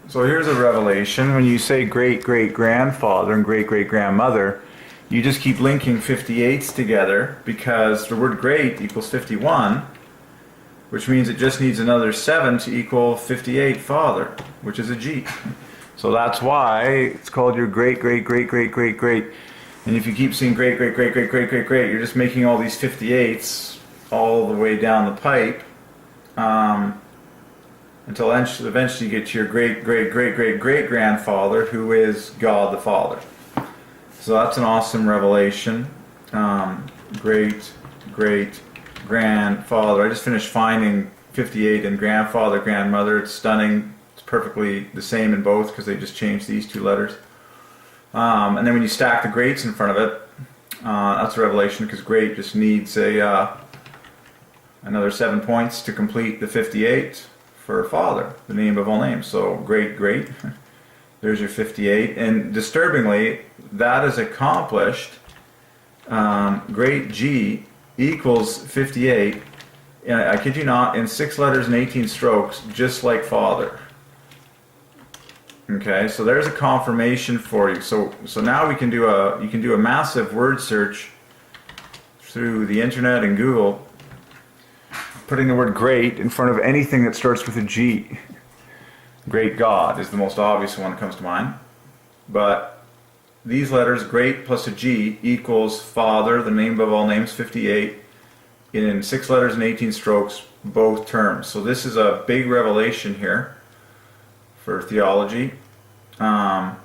So here's a revelation. When you say great-great-grandfather and great-great-grandmother, you just keep linking 58s together because the word great equals 51, which means it just needs another 7 to equal 58 father, which is a G. So that's why it's called your great-great-great-great-great-great. And if you keep seeing great-great-great-great-great-great-great, you're just making all these 58s all the way down the pipe. Until eventually you get to your great-great-great-great-great-grandfather, who is God the Father. So that's an awesome revelation. Great-great-grandfather. I just finished finding 58 in grandfather, grandmother. It's stunning. It's perfectly the same in both because they just changed these two letters. And then when you stack the greats in front of it, that's a revelation because great just needs another 7 points to complete the 58 for father, the name of all names. So great, great. There's your 58. And disturbingly, that is accomplished. Great G equals 58. And I kid you not, in 6 letters and 18 strokes, just like father. Okay, so there's a confirmation for you. So now you can do a massive word search through the internet and Google, putting the word great in front of anything that starts with a G. Great God is the most obvious one that comes to mind. But these letters, great plus a G, equals Father, the name above all names, 58, in 6 letters and 18 strokes, both terms. So this is a big revelation here for theology. So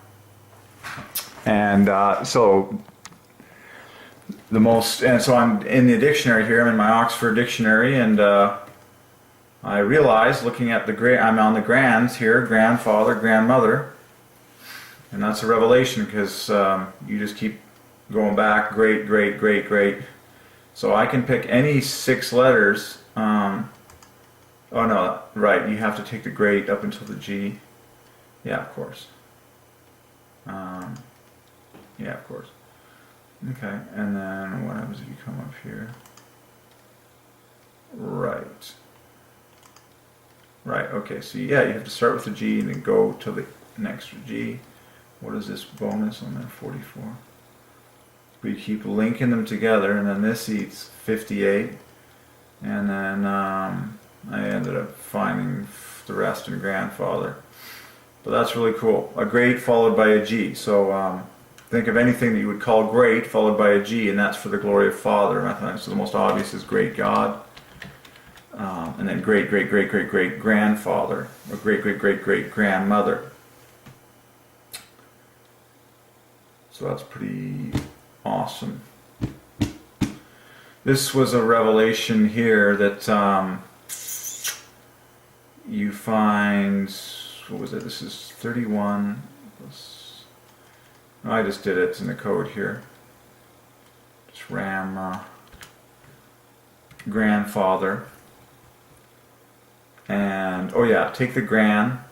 I'm in the dictionary here. I'm in my Oxford dictionary, and I realized, looking at I'm on the grands here, grandfather, grandmother, and that's a revelation because you just keep going back, great, great, great, great. So I can pick any 6 letters. Oh no, right, you have to take the great up until the G. Yeah, of course. Yeah, of course. Okay, and then what happens if you come up here? Right. Right, okay, so yeah, you have to start with the G and then go to the next G. What is this bonus on that? 44. But you keep linking them together, and then this eats 58. And then I ended up finding the rest in grandfather. But that's really cool. A great followed by a G. So think of anything that you would call great followed by a G, and that's for the glory of Father. So the most obvious is great God. And then great, great, great, great, great grandfather, or great, great, great, great grandmother. So that's pretty awesome. This was a revelation here that you find. What was it? This is 31. I just did it. It's in the code here. Just ram grandfather. And, oh yeah, take the gran.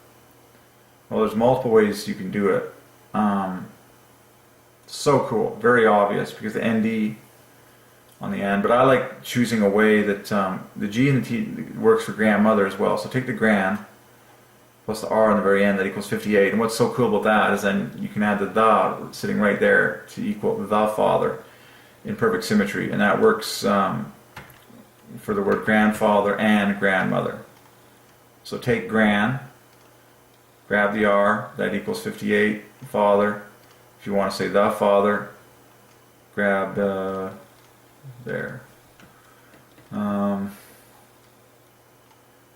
Well, there's multiple ways you can do it. So cool. Very obvious because the ND on the end. But I like choosing a way that the G and the T works for grandmother as well. So take the gran plus the R on the very end, that equals 58. And what's so cool about that is then you can add the sitting right there to equal the Father in perfect symmetry. And that works for the word grandfather and grandmother. So take gran, grab the R, that equals 58, Father. If you want to say the Father, grab there.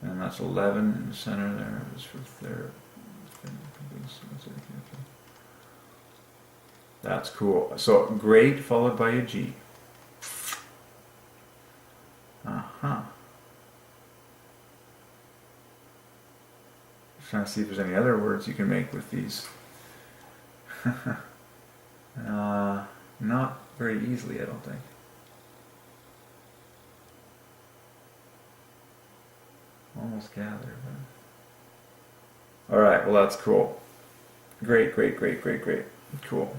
And that's 11 in the center there. Is for there. That's cool. So great followed by a G. Trying to see if there's any other words you can make with these. Not very easily, I don't think. Almost gathered. Alright, well that's cool. Great, great, great, great, great. Cool.